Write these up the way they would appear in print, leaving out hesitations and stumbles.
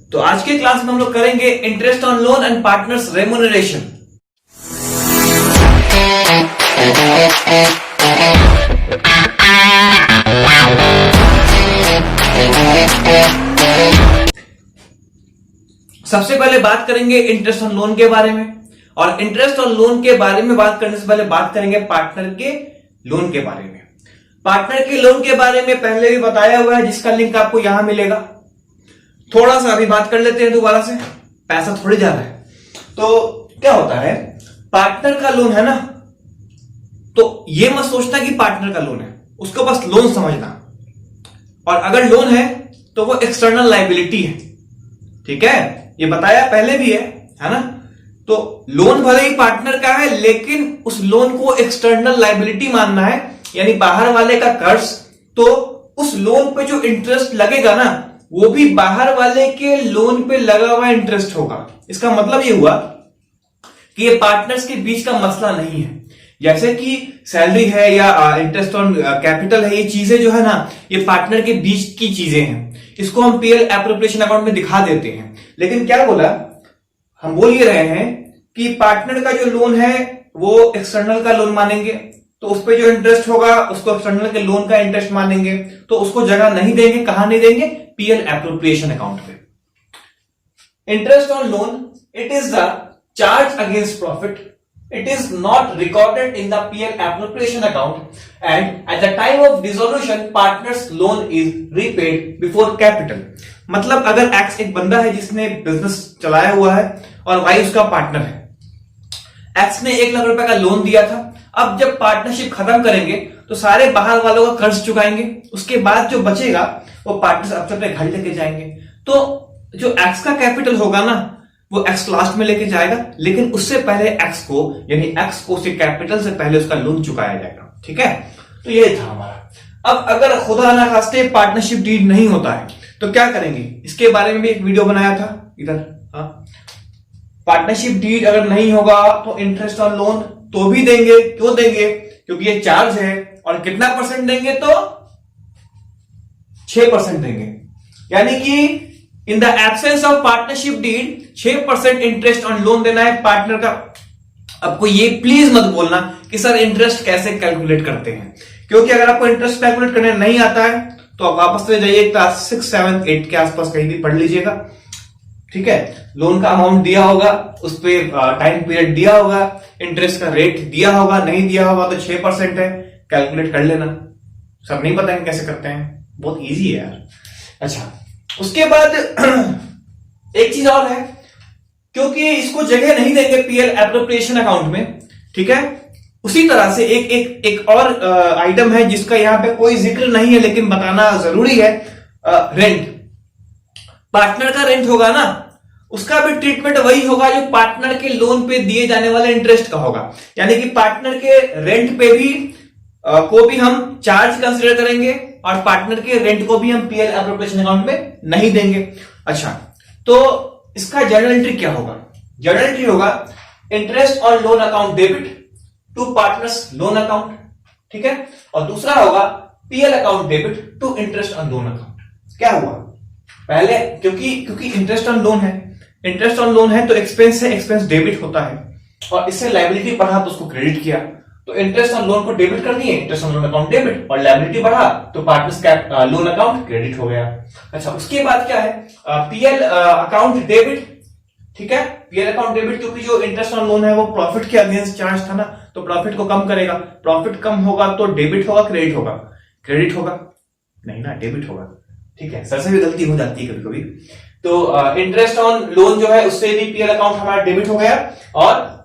तो आज के क्लास में हम लोग करेंगे interest on loan and partners remuneration. सबसे पहले बात करेंगे इंटरेस्ट ऑन लोन के बारे में, और इंटरेस्ट ऑन लोन के बारे में बात करने से पहले बात करेंगे पार्टनर के लोन के बारे में। पार्टनर के लोन के बारे में पहले भी बताया हुआ है, जिसका लिंक आपको यहां मिलेगा। थोड़ा सा अभी बात कर लेते हैं दोबारा से, पैसा थोड़ी जा रहा है। तो क्या होता है, पार्टनर का लोन है ना, तो ये मत सोचना कि पार्टनर का लोन है, उसको बस लोन समझना। और अगर लोन है तो वो एक्सटर्नल लायबिलिटी है, ठीक है, ये बताया पहले भी है ना। तो लोन भले ही पार्टनर का है, लेकिन उस लोन को एक्सटर्नल लायबिलिटी मानना है, यानी बाहर वाले का कर्ज। तो उस लोन पे जो इंटरेस्ट लगेगा ना, वो भी बाहर वाले के लोन पे लगा हुआ इंटरेस्ट होगा। इसका मतलब ये हुआ कि ये पार्टनर्स के बीच का मसला नहीं है। जैसे कि सैलरी है या इंटरेस्ट ऑन कैपिटल है, ये चीजें जो है ना, ये पार्टनर के बीच की चीजें हैं। इसको हम पीएल एप्रोप्रिएशन अकाउंट में दिखा देते हैं। लेकिन क्या बोला, हम बोल ये रहे हैं कि पार्टनर का जो लोन है वो एक्सटर्नल का लोन मानेंगे, तो उस पर जो इंटरेस्ट होगा उसको एक्सटर्नल के लोन का इंटरेस्ट मानेंगे। तो उसको जगह नहीं देंगे, कहां नहीं देंगे, पीएल एप्रोप्रिएशन अकाउंट पे। Interest on loan, it is the charge against profit. It is not recorded in the PL appropriation account, and at the time of dissolution, partner's loan is repaid before capital. मतलब अगर X एक बंदा है जिसने business चलाया हुआ है और Y उसका पार्टनर है। X ने 1 लाख रुपए का लोन दिया था। अब जब पार्टनरशिप खत्म करेंगे तो सारे बाहर वालों का कर्ज चुकाएंगे। उसके बाद जो बचेगा वो पार्टनर्स अपने घर लेके जाएंगे। तो जो X का कैपिटल होगा ना, वो एक्स लास्ट में लेके जाएगा, लेकिन उससे पहले एक्स को, यानी एक्स को उसके कैपिटल से पहले उसका लोन चुकाया जाएगा। ठीक है, तो ये था हमारा। अब अगर खुदा ना खास्ते पार्टनरशिप डीड नहीं होता है तो क्या करेंगे, इसके बारे में भी एक वीडियो बनाया था इधर। पार्टनरशिप डीड अगर नहीं होगा तो इंटरेस्ट ऑन लोन तो भी देंगे। क्यों देंगे, क्योंकि ये चार्ज है। और कितना परसेंट देंगे, तो 6% देंगे। यानी कि in the absence of partnership deed 6% interest on loan देना है पार्टनर का। आपको ये प्लीज मत बोलना कि सर इंटरेस्ट कैसे कैलकुलेट करते हैं, क्योंकि अगर आपको इंटरेस्ट कैलकुलेट करने नहीं आता है तो आप वापस चले जाइए, क्लास 6, 7, 8 के आसपास कहीं भी पढ़ लीजिएगा। ठीक है, लोन का अमाउंट दिया होगा, उस पर टाइम पीरियड दिया होगा, इंटरेस्ट का रेट दिया होगा, नहीं दिया होगा तो 6% है, कैलकुलेट कर लेना। सब नहीं पता है कैसे करते हैं, बहुत ईजी है यार। अच्छा, उसके बाद एक चीज और है, क्योंकि इसको जगह नहीं देंगे पीएल एप्रोप्रिएशन अकाउंट में, ठीक है, उसी तरह से एक और आइटम है जिसका यहां पे कोई जिक्र नहीं है लेकिन बताना जरूरी है। रेंट, पार्टनर का रेंट होगा ना, उसका भी ट्रीटमेंट वही होगा जो पार्टनर के लोन पे दिए जाने वाले इंटरेस्ट का होगा। यानी कि पार्टनर के रेंट पे भी को भी हम चार्ज कंसिडर करेंगे और पार्टनर के रेंट को भी हम पीएल एप्रोप्रिएशन अकाउंट में नहीं देंगे। अच्छा, तो इसका जर्नल एंट्री क्या होगा, जर्नल एंट्री होगा interest on loan account debit to partners loan account, ठीक है, और दूसरा होगा PL account debit to interest on loan account. क्या हुआ, पहले क्योंकि इंटरेस्ट ऑन लोन है, इंटरेस्ट ऑन लोन है तो एक्सपेंस है, एक्सपेंस डेबिट होता है, और इससे लायबिलिटी बढ़ा तो उसको क्रेडिट किया, तो इंटरेस्ट ऑन लोन को डेबिट कर दिए, interest on loan account debit, और लायबिलिटी बढ़ा तो पार्टनर्स का लोन अकाउंट क्रेडिट हो गया। अच्छा, उसके बाद क्या है, पीएल अकाउंट डेबिट, ठीक है, पीएल अकाउंट डेबिट, क्योंकि जो इंटरेस्ट ऑन लोन है वो प्रॉफिट के अगेंस्ट चार्ज था ना, तो प्रॉफिट को कम करेगा। प्रॉफिट कम होगा तो डेबिट होगा, क्रेडिट होगा, क्रेडिट होगा नहीं ना, डेबिट होगा। ठीक है, सर से भी गलती हो जाती है कभी कभी। तो इंटरेस्ट ऑन लोन जो है उससे भी पीएल अकाउंट हमारा डेबिट हो गया, और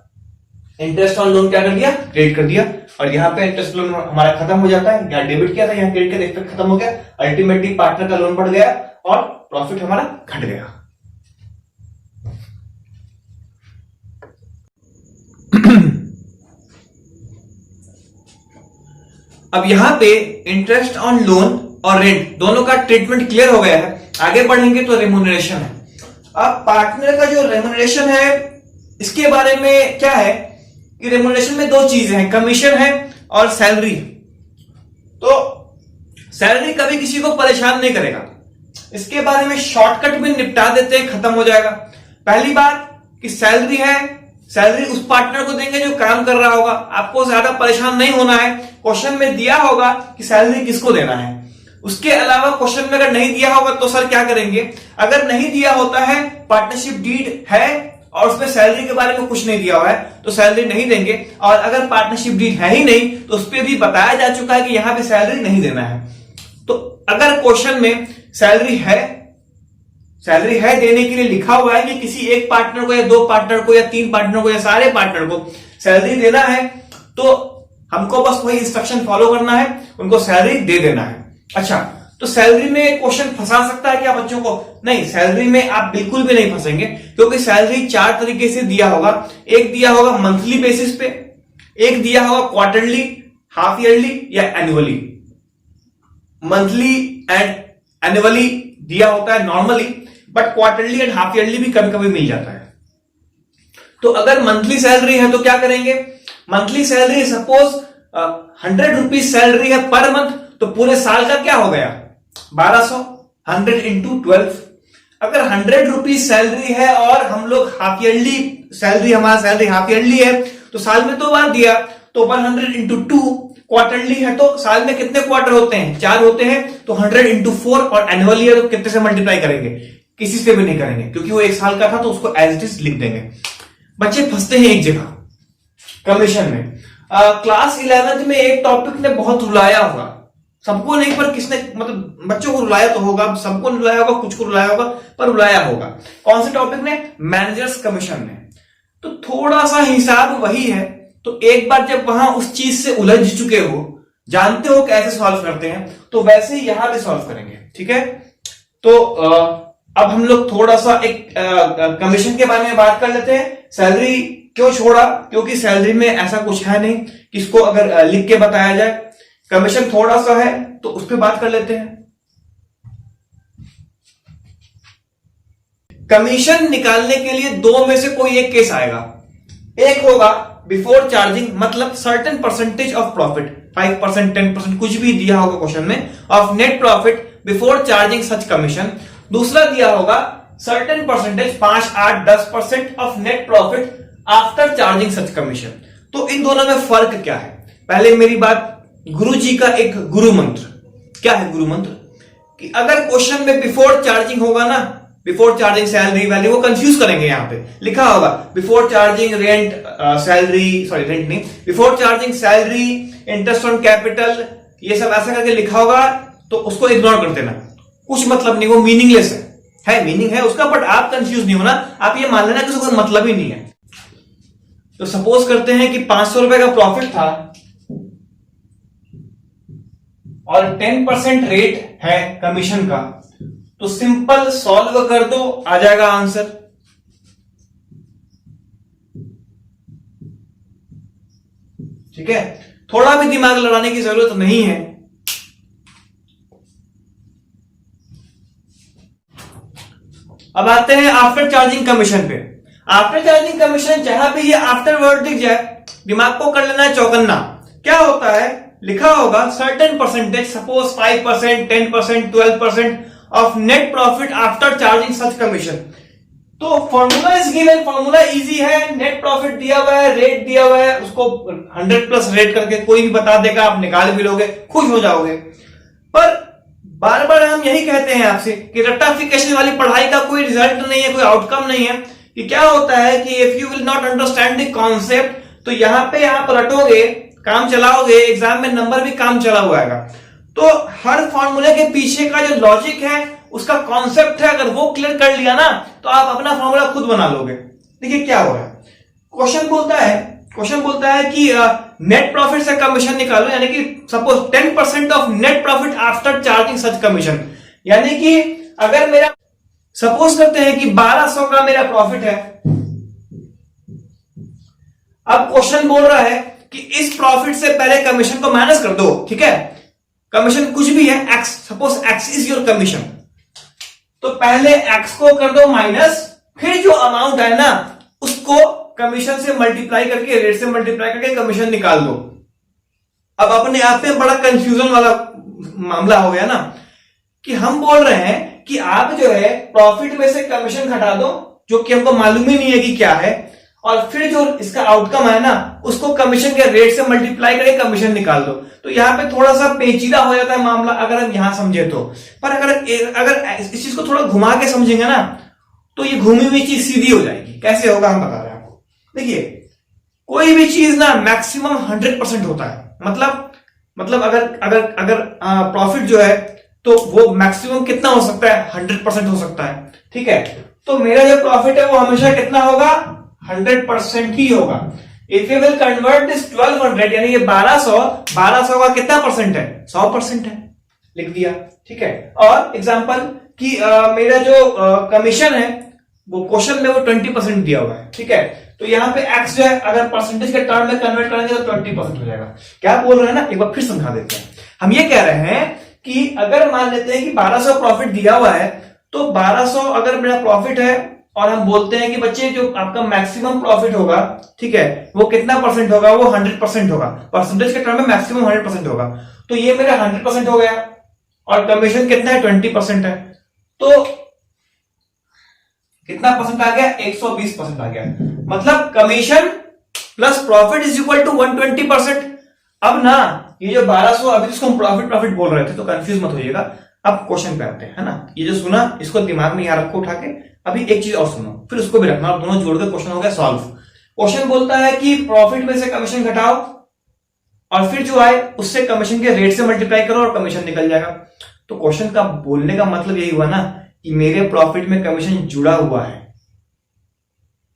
इंटरेस्ट ऑन लोन क्या कर दिया, क्रेडिट कर दिया। और यहाँ पे इंटरेस्ट लोन हमारा खत्म हो जाता है, यहाँ डेबिट किया था, यहाँ क्रेडिट किया, इफेक्ट खत्म हो गया। अल्टीमेटली पार्टनर का लोन बढ़ गया और प्रॉफिट हमारा घट गया। अब यहां पे इंटरेस्ट ऑन लोन और रेंट दोनों का ट्रीटमेंट क्लियर हो गया है। आगे बढ़ेंगे तो रेम्यूनरेशन है। अब पार्टनर का जो रेम्यूनरेशन है, इसके बारे में क्या है कि रेम्यूनरेशन में 2 चीजें हैं, कमीशन है और सैलरी। तो सैलरी कभी किसी को परेशान नहीं करेगा। इसके बारे में शॉर्टकट में निपटा देते हैं, खत्म हो जाएगा। पहली बात कि सैलरी है, सैलरी उस पार्टनर को देंगे जो काम कर रहा होगा, आपको ज्यादा परेशान नहीं होना है। क्वेश्चन में दिया होगा कि सैलरी किसको देना है, उसके अलावा क्वेश्चन में अगर नहीं दिया होगा तो सर क्या करेंगे? अगर नहीं दिया होता है, पार्टनरशिप डीड है और उसमें सैलरी के बारे में कुछ नहीं दिया हुआ है तो सैलरी नहीं देंगे, और अगर पार्टनरशिप डीड है ही नहीं तो उस पर भी बताया जा चुका है कि यहां पे सैलरी नहीं देना है। तो अगर क्वेश्चन में सैलरी है देने के लिए लिखा हुआ है कि किसी एक पार्टनर को या दो पार्टनर को या तीन पार्टनर को या सारे पार्टनर को सैलरी देना है, तो हमको बस वही इंस्ट्रक्शन फॉलो करना है, उनको सैलरी दे देना है। अच्छा, तो सैलरी में क्वेश्चन फंसा सकता है क्या बच्चों को? नहीं, सैलरी में आप बिल्कुल भी नहीं फंसेंगे, क्योंकि सैलरी 4 तरीके से दिया होगा। एक दिया होगा मंथली बेसिस पे, एक दिया होगा क्वार्टरली, हाफ ईयरली या एनुअली। मंथली एंड एनुअली दिया होता है normally, but quarterly and half yearly भी कभी कभी मिल जाता है। तो अगर मंथली सैलरी है तो क्या करेंगे? Monthly salary suppose 100 rupees salary है पर मंथ, तो पूरे साल का क्या हो गया? 1200, 100 इंटू 12। अगर 100 रुपीज सैलरी है और हम लोग हाफ ईयरली सैलरी, हमारा सैलरी हाफ ईयरली है तो साल में 2 बार दिया, तो 100 इंटू 2। क्वार्टरली है तो साल में कितने क्वार्टर होते हैं? 4 होते हैं, तो 100 इंटू 4। और एनुअली है तो कितने से मल्टीप्लाई करेंगे? किसी से भी नहीं करेंगे, क्योंकि वो 1 साल का था तो उसको एज इट इज लिख देंगे। बच्चे फंसते हैं एक जगह, कमीशन में। क्लास 11th में एक टॉपिक ने बहुत रुलाया होगा सबको, नहीं पर किसने, मतलब बच्चों को रुलाया तो होगा, सबको रुलाया होगा, कुछ को रुलाया होगा, पर रुलाया होगा। कौन से टॉपिक ने? मैनेजर्स कमीशन ने। तो थोड़ा सा हिसाब वही है, तो एक बार जब वहां उस चीज से उलझ चुके हो, जानते हो कैसे सॉल्व करते हैं, तो वैसे ही यहां भी सॉल्व करेंगे। ठीक है, तो अब हम लोग थोड़ा सा एक कमीशन के बारे में बात कर लेते हैं। सैलरी क्यों छोड़ा? क्योंकि सैलरी में ऐसा कुछ है नहीं किसको अगर लिख के बताया जाए। कमीशन थोड़ा सा है तो उस पर बात कर लेते हैं। कमीशन निकालने के लिए 2 में से कोई एक केस आएगा। एक होगा बिफोर चार्जिंग, मतलब सर्टेन परसेंटेज ऑफ प्रॉफिट, 5%, 10%, कुछ भी दिया होगा क्वेश्चन में, of net profit before charging such commission. दूसरा दिया होगा certain percentage, 5, 8, 10% of net profit after charging such commission. तो इन दोनों में फर्क क्या है? पहले मेरी बात, गुरु जी का एक गुरु मंत्र। क्या है गुरु मंत्र? कि अगर क्वेश्चन में बिफोर चार्जिंग होगा ना, बिफोर चार्जिंग सैलरी वैल्यू, वो कंफ्यूज करेंगे। यहां पे लिखा होगा before charging rent salary, sorry rent नहीं, before charging salary, interest on capital, ये सब ऐसा करके लिखा होगा, तो उसको इग्नोर कर देना, कुछ मतलब नहीं, वो मीनिंगलेस है मीनिंग है उसका, बट आप कंफ्यूज नहीं होना, आप ये मान लेना कि उसका कोई मतलब ही नहीं है। तो सपोज करते हैं कि 500 रुपए का प्रॉफिट था और 10% रेट है कमीशन का, तो सिंपल सॉल्व कर दो, आ जाएगा आंसर। ठीक है, थोड़ा भी दिमाग लड़ाने की जरूरत नहीं है। अब आते हैं आफ्टर चार्जिंग कमीशन पे। आफ्टर चार्जिंग कमीशन जहां भी ये आफ्टर वर्ड दिख जाए, दिमाग को कर लेना है चौकन्ना। क्या होता है? लिखा होगा certain percentage, suppose 5%, 10%, 12% of net profit after charging such commission. तो formula is given, formula easy है, नेट प्रॉफिट दिया हुआ है, रेट दिया हुआ है, उसको 100 प्लस रेट करके कोई भी बता देगा, आप निकाल भी लोगे, खुश हो जाओगे। पर बार बार हम यही कहते हैं आपसे कि रट्टाफिकेशन वाली पढ़ाई का कोई रिजल्ट नहीं है, कोई आउटकम नहीं है। कि क्या होता है कि if you will not understand the concept, तो यहां पे आप रटोगे, काम चलाओगे, एग्जाम में नंबर भी काम चला हुआ आएगा। तो हर फॉर्मूले के पीछे का जो लॉजिक है, उसका कॉन्सेप्ट है, अगर वो क्लियर कर लिया ना, तो आप अपना फॉर्मूला खुद बना लोगे। देखिए क्या हो रहा है, क्वेश्चन बोलता है कि नेट प्रॉफिट से कमीशन निकालो, यानी कि suppose 10% of net profit after charging such commission. यानी कि अगर मेरा, सपोज करते हैं कि 1200 का मेरा प्रॉफिट है, अब क्वेश्चन बोल रहा है कि इस प्रॉफिट से पहले कमीशन को माइनस कर दो। ठीक है, कमीशन कुछ भी है, x, suppose x is your commission, तो पहले एक्स को कर दो माइनस, फिर जो अमाउंट है ना उसको कमीशन से मल्टीप्लाई करके, रेट से मल्टीप्लाई करके कमीशन निकाल दो। अब अपने आप में बड़ा कंफ्यूजन वाला मामला हो गया ना, कि हम बोल रहे हैं कि आप जो है प्रॉफिट में से कमीशन घटा दो, जो कि हमको मालूम ही नहीं है कि क्या है, और फिर जो इसका आउटकम है ना उसको कमीशन के रेट से मल्टीप्लाई करके कमीशन निकाल दो। तो यहाँ पे थोड़ा सा पेचीदा हो जाता है मामला अगर हम यहां समझे तो। पर अगर इस चीज को थोड़ा घुमा के समझेंगे ना तो ये घूमी हुई चीज सीधी हो जाएगी। कैसे होगा हम बता रहे हैं आपको। देखिए कोई भी चीज ना मैक्सिमम 100% होता है। मतलब अगर प्रॉफिट जो है तो वो मैक्सिमम कितना हो सकता है, 100% हो सकता है। ठीक है, तो मेरा जो प्रॉफिट है वो हमेशा कितना होगा, 100% ही होगा। If you will convert this 1200 यानी ये 1200 का कितना परसेंट है, 100% है, लिख दिया। ठीक है, और एग्जांपल कि मेरा जो कमीशन है वो क्वेश्चन में वो 20% दिया हुआ है। ठीक है, तो यहाँ पे x जो है अगर परसेंटेज के टर्म में कन्वर्ट करेंगे तो 20% हो जाएगा। क्या बोल रहे हैं ना, एक बार फिर समझा देते हैं। हम ये कह रहे हैं कि अगर मान लेते हैं कि 1200 प्रॉफिट दिया हुआ है, तो 1200 अगर मेरा प्रॉफिट है और हम बोलते हैं कि बच्चे जो आपका मैक्सिमम प्रॉफिट होगा, ठीक है, वो कितना परसेंट होगा, वो 100% होगा। परसेंटेज के टर्म में मैक्सिमम 100% होगा। तो ये मेरा 100% हो गया और कमीशन कितना है, 20% है। तो कितना परसेंट आ गया, 120% आ गया। मतलब commission plus profit is equal to 120%। अब ना ये जो 1200 अभी इसको हम प्रॉफिट बोल रहे थे, तो कंफ्यूज मत होइएगा। अब क्वेश्चन पे आते हैं, है ना। ये जो सुना इसको दिमाग में यहां रखो उठा के। अभी एक चीज और सुनो, फिर उसको भी रखना, और दोनों जोड़ के क्वेश्चन हो गया सॉल्व। क्वेश्चन बोलता है कि प्रॉफिट में से कमीशन घटाओ और फिर जो आए उससे कमीशन के रेट से मल्टीप्लाई करो और कमीशन निकल जाएगा। तो क्वेश्चन का बोलने का मतलब यही हुआ ना कि मेरे प्रॉफिट में कमीशन जुड़ा हुआ है,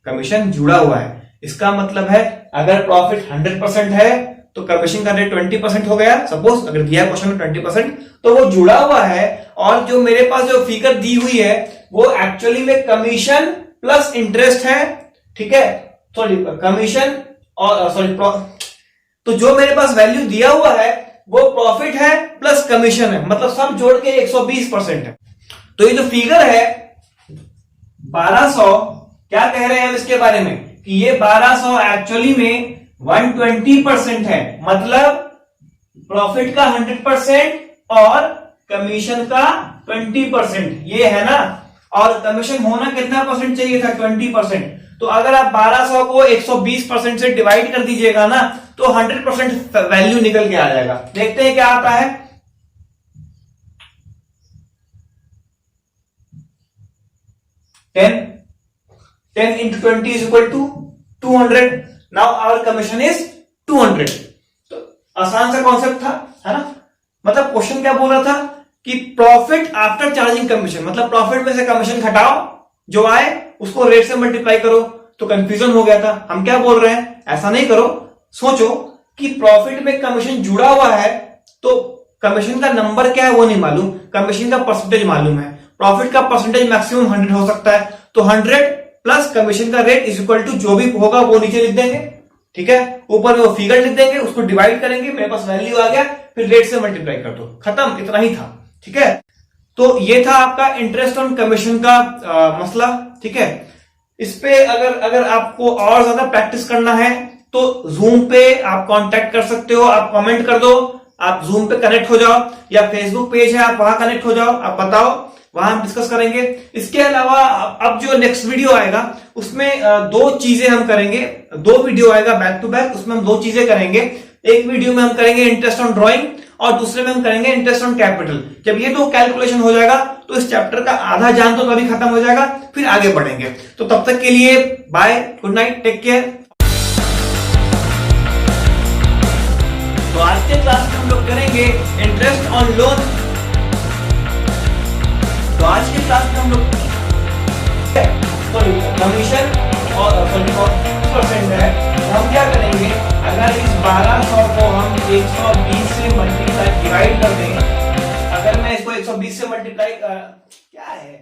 कमीशन जुड़ा हुआ है। इसका मतलब है अगर प्रॉफिट 100% है तो कमीशन का रेट 20% हो गया। सपोज अगर दिया क्वेश्चन में 20%, तो वो जुड़ा हुआ है। और जो मेरे पास जो फिगर दी हुई है वो एक्चुअली में कमीशन प्लस इंटरेस्ट है। ठीक है, सॉरी कमीशन और सॉरी तो जो मेरे पास वैल्यू दिया हुआ है वो प्रॉफिट है प्लस कमीशन है, मतलब सब जोड़ के 120% है। तो ये जो फिगर है 1200, क्या कह रहे हैं हम इसके बारे में कि ये 1200 एक्चुअली में 120% है। मतलब प्रॉफिट का 100% और कमीशन का 20%, ये है ना। और कमीशन होना कितना परसेंट चाहिए था, 20%। तो अगर आप 1200 को 120% से डिवाइड कर दीजिएगा ना तो 100% वैल्यू निकल के आ जाएगा। देखते हैं क्या आता है। 10 into 20 is equal to 200. Now our commission is 200. तो आसान सा कॉन्सेप्ट था, है ना। मतलब क्वेश्चन क्या बोल रहा था कि प्रॉफिट आफ्टर चार्जिंग कमीशन, मतलब प्रॉफिट में से कमीशन घटाओ, जो आए उसको रेट से मल्टीप्लाई करो। तो कंफ्यूजन हो गया था। हम क्या बोल रहे हैं, ऐसा नहीं करो, सोचो कि प्रॉफिट में कमीशन जुड़ा हुआ है तो कमीशन का नंबर क्या है वो नहीं मालूम, कमीशन का परसेंटेज मालूम है। प्रॉफिट का परसेंटेज मैक्सिमम 100 हो सकता है, तो 100 प्लस कमीशन का रेट इज इक्वल टू जो भी होगा वो नीचे लिख देंगे। ठीक है, ऊपर में वो फिगर लिख देंगे, उसको डिवाइड करेंगे, मेरे पास वैल्यू आ गया, फिर रेट से मल्टीप्लाई कर दो, खत्म, इतना ही था। ठीक है, तो ये था आपका इंटरेस्ट ऑन कमीशन का मसला। ठीक है, इस पे अगर आपको और ज्यादा प्रैक्टिस करना है तो जूम पे आप कांटेक्ट कर सकते हो, आप कमेंट कर दो, आप जूम पे कनेक्ट हो जाओ, या फेसबुक पेज है आप वहां कनेक्ट हो जाओ, आप बताओ, वहां हम डिस्कस करेंगे। इसके अलावा अब जो नेक्स्ट वीडियो आएगा उसमें दो चीजें हम करेंगे, दो वीडियो आएगा बैक टू बैक, उसमें हम दो चीजें करेंगे। एक वीडियो में हम करेंगे इंटरेस्ट ऑन ड्राइंग और दूसरे में हम करेंगे इंटरेस्ट ऑन कैपिटल। जब ये दो कैलकुलेशन हो जाएगा तो इस चैप्टर का आधा जान तो तभी खत्म हो जाएगा, फिर आगे बढ़ेंगे। तो तब तक के लिए bye, good night, take care. तो आज के क्लास में हम लोग करेंगे इंटरेस्ट ऑन लोन। तो आज के क्लास में हम लोग कमीशन और 40% है, हम क्या करेंगे, अगर इस 1200 को हम 120 से मल्टीप्लाई डिवाइड कर दें, अगर मैं इसको 120 से मल्टीप्लाई क्या है